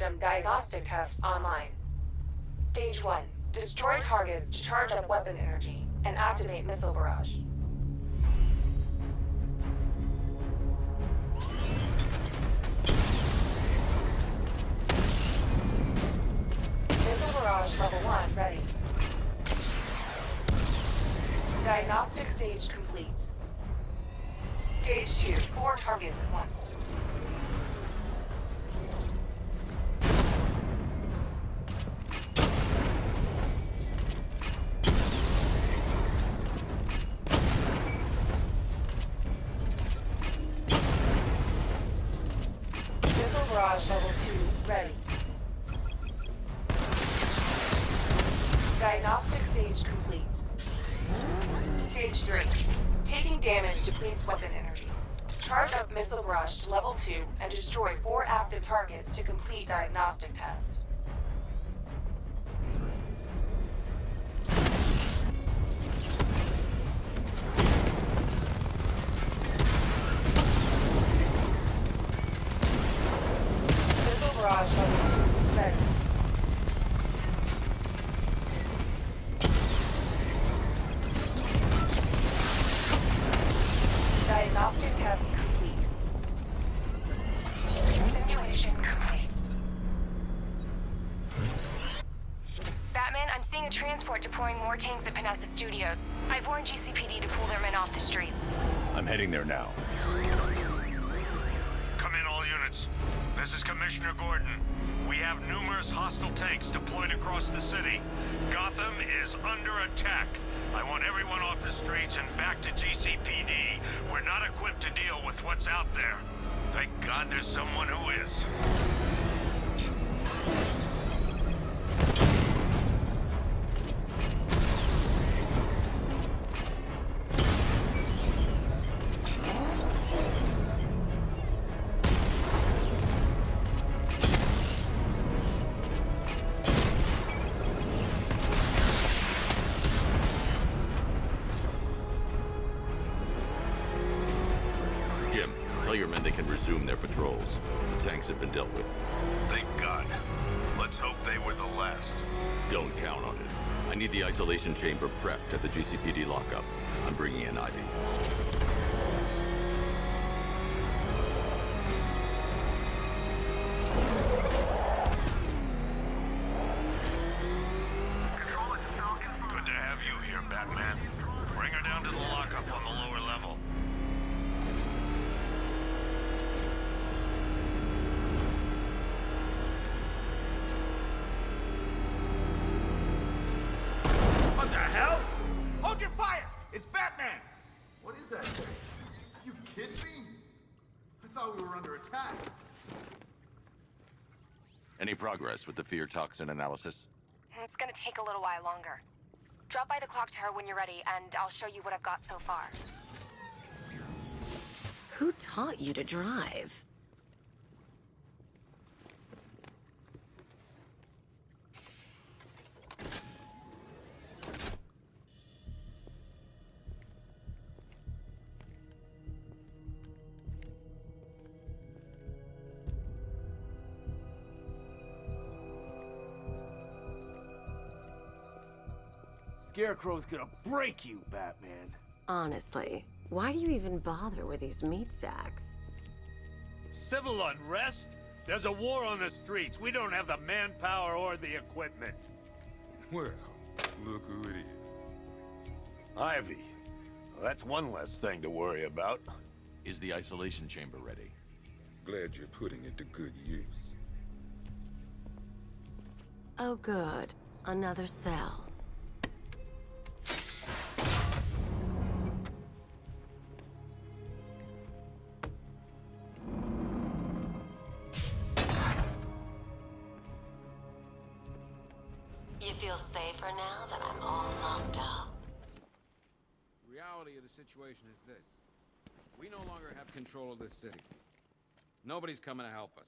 system diagnostic test online. Stage 1. Destroy targets to charge up weapon energy and activate missile barrage. Missile barrage level 1 ready. Diagnostic stage complete. Stage 2, 4 targets at once. Missile barrage level 2 ready. Diagnostic stage complete. Stage 3. Taking damage depletes weapon energy. Charge up missile barrage to level 2 and destroy 4 active targets to complete diagnostic test. Missile barrage level 2 ready. Diagnostic test complete. Simulation complete. Batman, I'm seeing a transport deploying more tanks at Panessa Studios. I've warned GCPD to pull their men off the streets. I'm heading there now. Come in, all units. This is Commissioner Gordon. We have numerous hostile tanks deployed across the city. Gotham is under attack. I want everyone off the streets and back to GCPD. We're not equipped to deal with what's out there. Thank God there's someone who is. Jim, tell your men they can resume their patrols. The tanks have been dealt with. Thank God. Let's hope they were the last. Don't count on it. I need the isolation chamber prepped at the GCPD lockup. I'm bringing in Ivy. Good to have you here, Batman. Bring her down to the lockup on the lower level. What the hell? Hold your fire! It's Batman! What is that thing? You kidding me? I thought we were under attack. Any progress with the fear toxin analysis? It's gonna take a little while longer. Drop by the clock tower when you're ready, and I'll show you what I've got so far. Who taught you to drive? Scarecrow's gonna break you, Batman. Honestly, why do you even bother with these meat sacks? Civil unrest? There's a war on the streets. We don't have the manpower or the equipment. Well, look who it is. Ivy. Well, that's one less thing to worry about. Is the isolation chamber ready? Glad you're putting it to good use. Oh good, another cell. You feel safer now that I'm all locked up? The reality of the situation is this. We no longer have control of this city. Nobody's coming to help us.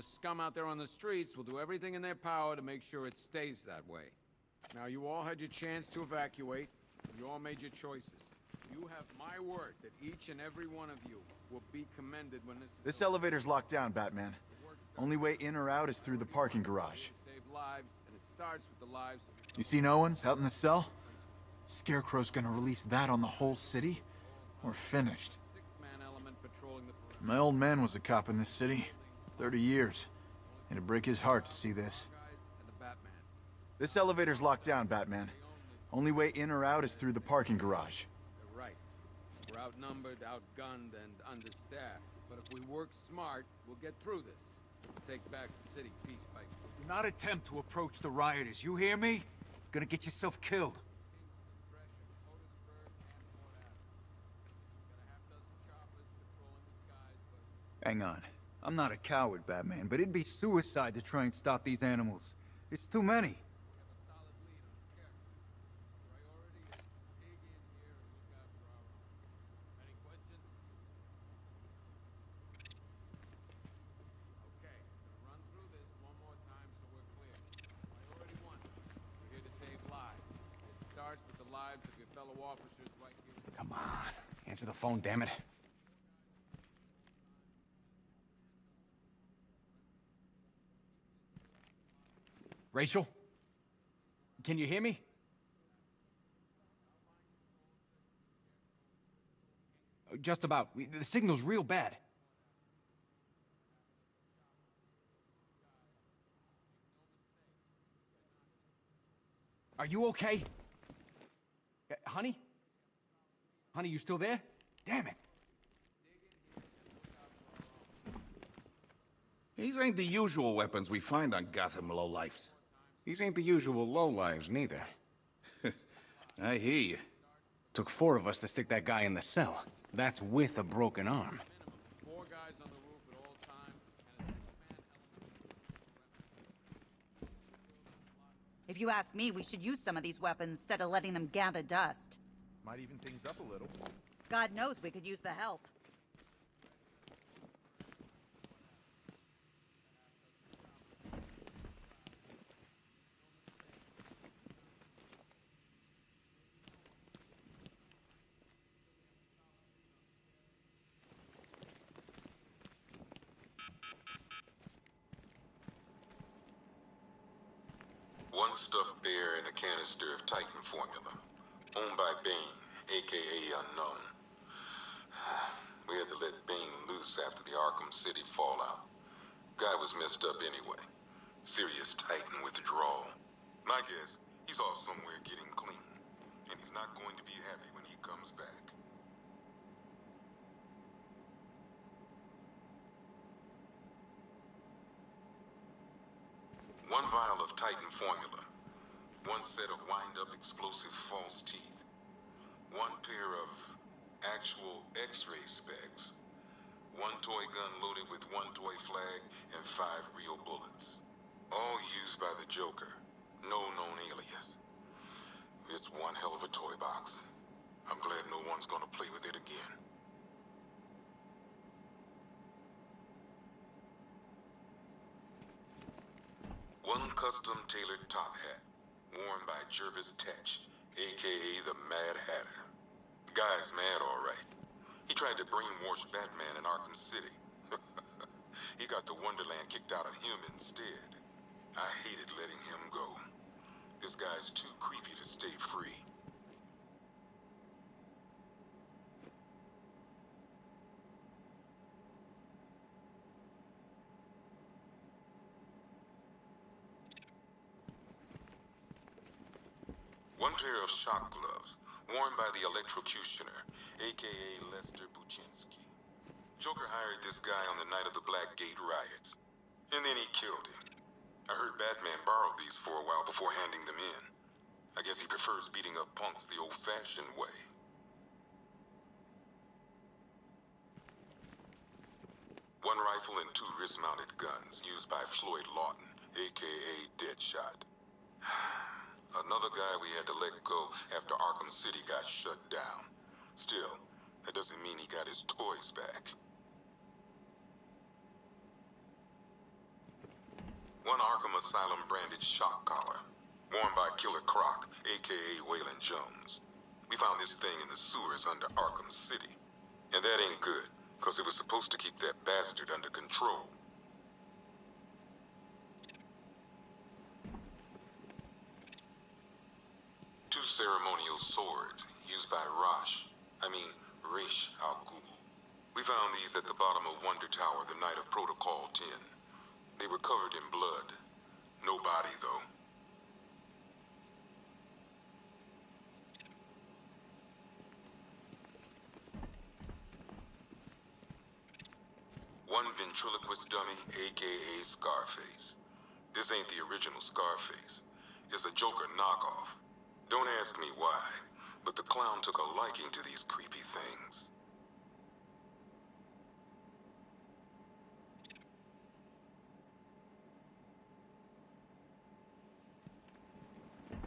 the scum out there on the streets will do everything in their power to make sure it stays that way. Now, you all had your chance to evacuate. You all made your choices. You have my word that each and every one of you will be commended when This elevator's locked down, Batman. Only way in or out is through the parking garage. Save lives, and it starts with the lives of your You seen Owens out in the cell? Scarecrow's gonna release that on the whole city? We're finished. six-man element patrolling the perimeter. My old man was a cop in this city. 30 years. It'd break his heart to see this. Guys and the Batman. This elevator's locked down, Batman. Only way in or out is through the parking garage. They're right. We're outnumbered, outgunned, and understaffed. But if we work smart, we'll get through this. We'll take back the city piece by piece. Do not attempt to approach the rioters, you hear me? You're gonna get yourself killed. Hang on. I'm not a coward, Batman, but it'd be suicide to try and stop these animals. It's too many. Come on. Answer the phone, damn it. Rachel? Can you hear me? Just about. The signal's real bad. Are you okay? Honey? Honey, you still there? Damn it. These ain't the usual weapons we find on Gotham lowlifes. These ain't the usual lowlives, neither. I hear you. Took 4 of us to stick that guy in the cell. That's with a broken arm. 4 guys on the roof at all times, and a six-man element. If you ask me, we should use some of these weapons instead of letting them gather dust. Might even things up a little. God knows we could use the help. One stuffed bear and a canister of Titan formula. Owned by Bane, aka Unknown. We had to let Bane loose after the Arkham City fallout. Guy was messed up anyway. Serious Titan withdrawal. My guess, he's off somewhere getting clean. And he's not going to be happy when he comes back. One vial of Titan formula. One set of wind-up explosive false teeth. One pair of actual X-ray specs. One toy gun loaded with one toy flag and 5 real bullets. All used by the Joker. No known alias. It's one hell of a toy box. I'm glad no one's gonna play with it again. One custom-tailored top hat, worn by Jervis Tetch, aka the Mad Hatter. Guy's mad, all right. He tried to brainwash Batman in Arkham City. He got the Wonderland kicked out of him instead. I hated letting him go. This guy's too creepy to stay free. One pair of shock gloves, worn by the Electrocutioner, aka Lester Buczynski. Joker hired this guy on the night of the Blackgate riots. And then he killed him. I heard Batman borrowed these for a while before handing them in. I guess he prefers beating up punks the old-fashioned way. One rifle and 2 wrist-mounted guns, used by Floyd Lawton, aka Deadshot. Another guy we had to let go after Arkham City got shut down. Still, that doesn't mean he got his toys back. One Arkham Asylum branded shock collar, worn by Killer Croc, aka Waylon Jones. We found this thing in the sewers under Arkham City. And that ain't good, because it was supposed to keep that bastard under control. Two ceremonial swords used by Ra's al Ghul. We found these at the bottom of Wonder Tower the night of Protocol 10. They were covered in blood. No body, though. One ventriloquist dummy, aka Scarface. This ain't the original Scarface. It's a Joker knockoff. Don't ask me why, but the clown took a liking to these creepy things.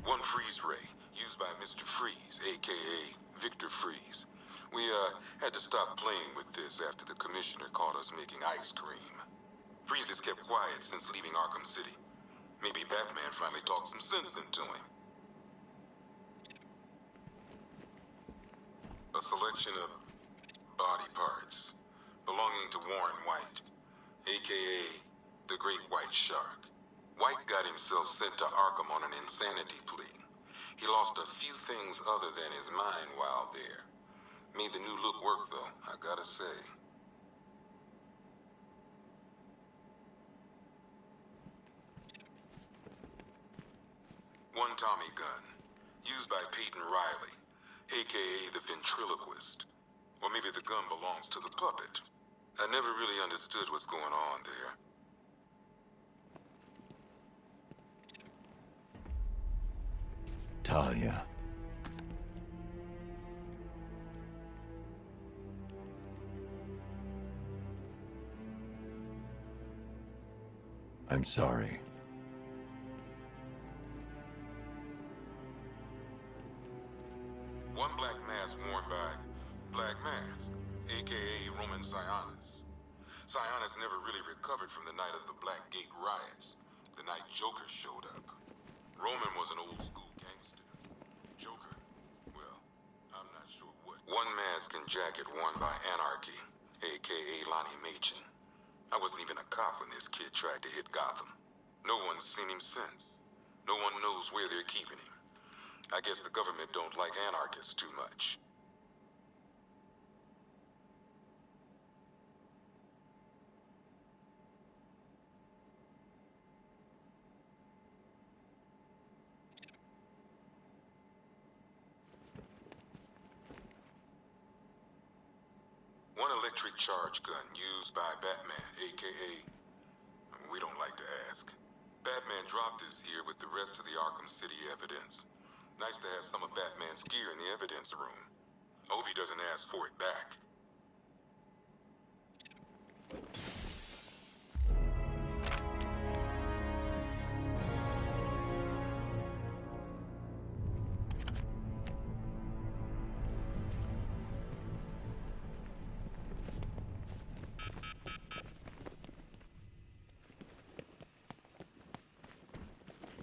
One freeze ray, used by Mr. Freeze, aka Victor Freeze. We, had to stop playing with this after the commissioner caught us making ice cream. Freeze has kept quiet since leaving Arkham City. Maybe Batman finally talked some sense into him. A selection of body parts belonging to Warren White, aka the Great White Shark. White got himself sent to Arkham on an insanity plea. He lost a few things other than his mind while there. Made the new look work, though, I gotta say. One Tommy gun, used by Peyton Riley, aka the ventriloquist. Or maybe the gun belongs to the puppet. I never really understood what's going on there. Talia. I'm sorry. One black mask worn by Black Mask, aka Roman Sionis. Sionis never really recovered from the night of the Black Gate riots, the night Joker showed up. Roman was an old school gangster. Joker, well, I'm not sure what. One mask and jacket worn by Anarchy, aka Lonnie Machin. I wasn't even a cop when this kid tried to hit Gotham. No one's seen him since. No one knows where they're keeping him. I guess the government don't like anarchists too much. One electric charge gun used by Batman, aka... we don't like to ask. Batman dropped this here with the rest of the Arkham City evidence. Nice to have some of Batman's gear in the evidence room. I hope he doesn't ask for it back.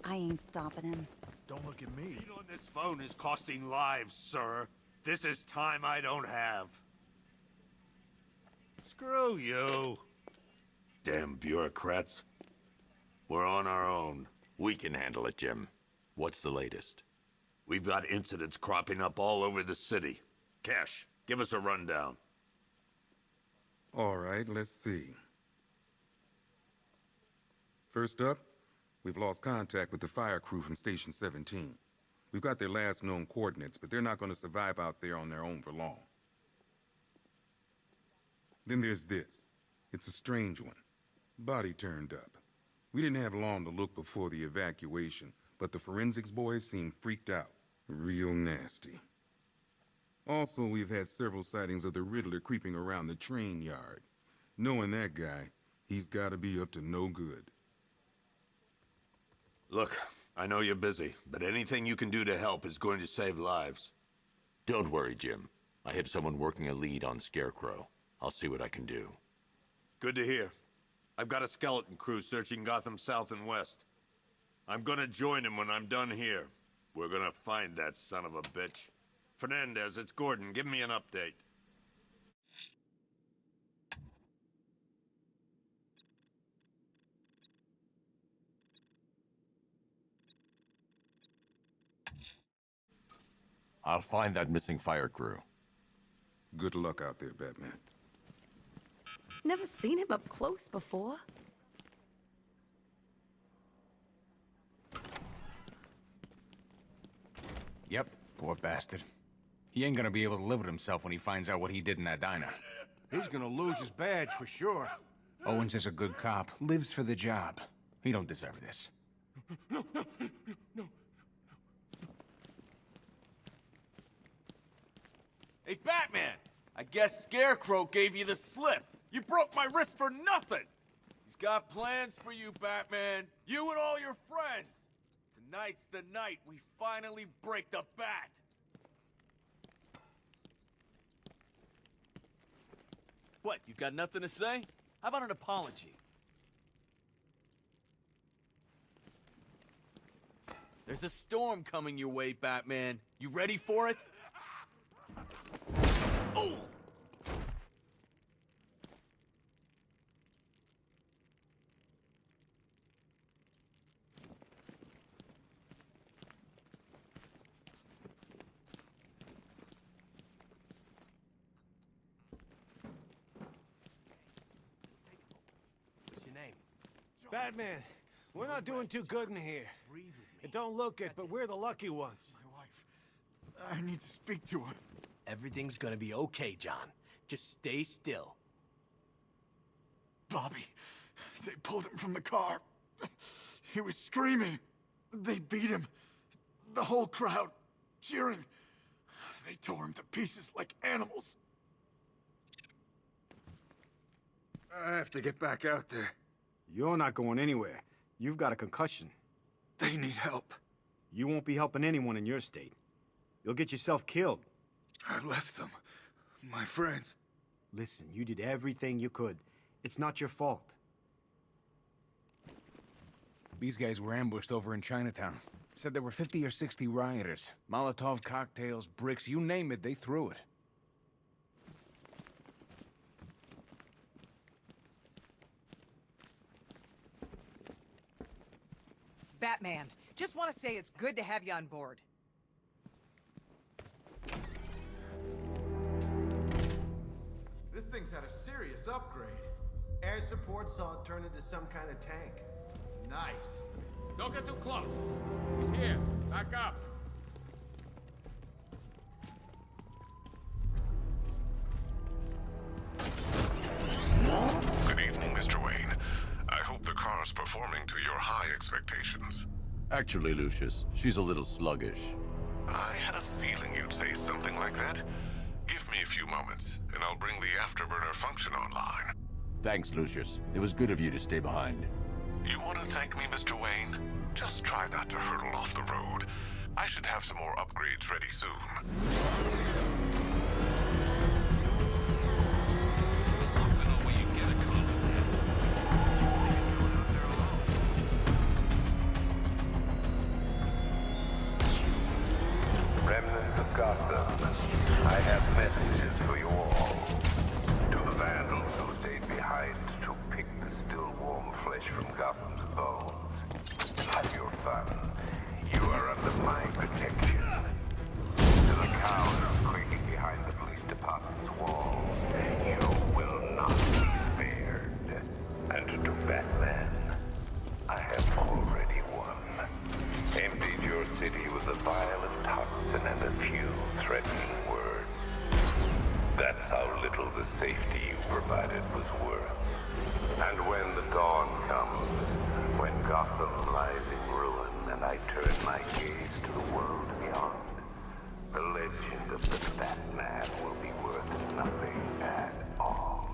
I ain't stopping him. Don't look at me. Being on this phone is costing lives, sir. This is time I don't have. Screw you. Damn bureaucrats. We're on our own. We can handle it, Jim. What's the latest? We've got incidents cropping up all over the city. Cash, give us a rundown. All right, let's see. First up, we've lost contact with the fire crew from Station 17. We've got their last known coordinates, but they're not going to survive out there on their own for long. Then there's this. It's a strange one. Body turned up. We didn't have long to look before the evacuation, but the forensics boys seemed freaked out. Real nasty. Also, we've had several sightings of the Riddler creeping around the train yard. Knowing that guy, he's got to be up to no good. Look, I know you're busy, but anything you can do to help is going to save lives. Don't worry, Jim. I have someone working a lead on Scarecrow. I'll see what I can do. Good to hear. I've got a skeleton crew searching Gotham south and west. I'm gonna join him when I'm done here. We're gonna find that son of a bitch. Fernandez, it's Gordon. Give me an update. I'll find that missing fire crew. Good luck out there, Batman. Never seen him up close before. Yep, poor bastard. He ain't gonna be able to live with himself when he finds out what he did in that diner. He's gonna lose his badge for sure. Owens is a good cop, lives for the job. He don't deserve this. No. Hey, Batman! I guess Scarecrow gave you the slip. You broke my wrist for nothing! He's got plans for you, Batman. You and all your friends. Tonight's the night we finally break the bat. What, you got nothing to say? How about an apology? There's a storm coming your way, Batman. You ready for it? Oh! What's your name? Batman, we're not doing too good in here. It don't look it, but we're the lucky ones. My wife. I need to speak to her. Everything's gonna be okay, John. Just stay still. Bobby. They pulled him from the car. He was screaming. They beat him. The whole crowd cheering. They tore him to pieces like animals. I have to get back out there. You're not going anywhere. You've got a concussion. They need help. You won't be helping anyone in your state. You'll get yourself killed. I left them. My friends. Listen, you did everything you could. It's not your fault. These guys were ambushed over in Chinatown. Said there were 50 or 60 rioters. Molotov cocktails, bricks, you name it, they threw it. Batman, just want to say it's good to have you on board. This thing's had a serious upgrade. Air support saw it turn into some kind of tank. Nice. Don't get too close. He's here. Back up. Good evening, Mr. Wayne. I hope the car's performing to your high expectations. Actually, Lucius, she's a little sluggish. I had a feeling you'd say something like that. Give me a few moments, and I'll bring the afterburner function online. Thanks, Lucius. It was good of you to stay behind. You want to thank me, Mr. Wayne? Just try not to hurtle off the road. I should have some more upgrades ready soon. Remnants of Gotham, I have messages for you all. To the vandals who stayed behind to pick the still warm flesh from Gotham's bones. Have your fun. You are under my protection. To the cowards quaking behind the police department's walls, you will not be spared. And to Batman, I have already won. Emptied your city with a vial of toxin and a few threatening words. That's how little the safety you provided was worth. And when the dawn comes, when Gotham lies in ruin and I turn my gaze to the world beyond, the legend of the Batman will be worth nothing at all.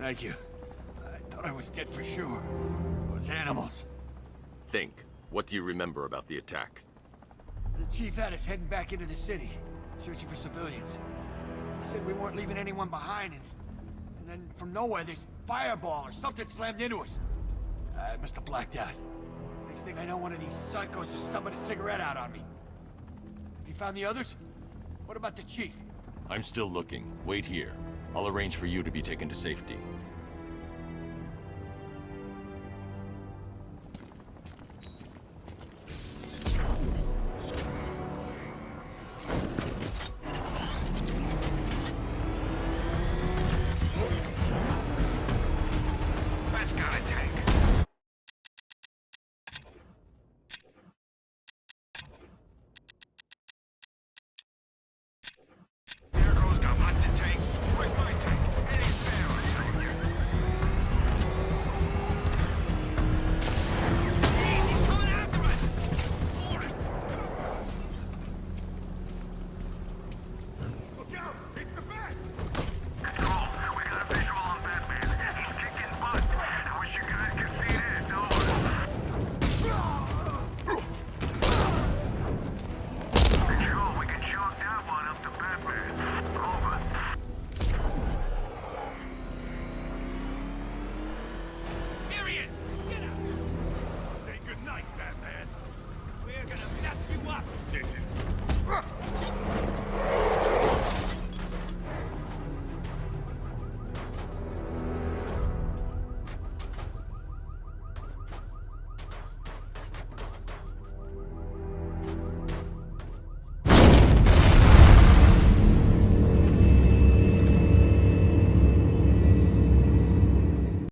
Thank you. I thought I was dead for sure. Those animals. Think. What do you remember about the attack? The chief had us heading back into the city, searching for civilians. He said we weren't leaving anyone behind, and then from nowhere, this fireball or something slammed into us. I must have blacked out. Next thing I know, one of these psychos is stubbing a cigarette out on me. Have you found the others? What about the chief? I'm still looking. Wait here. I'll arrange for you to be taken to safety.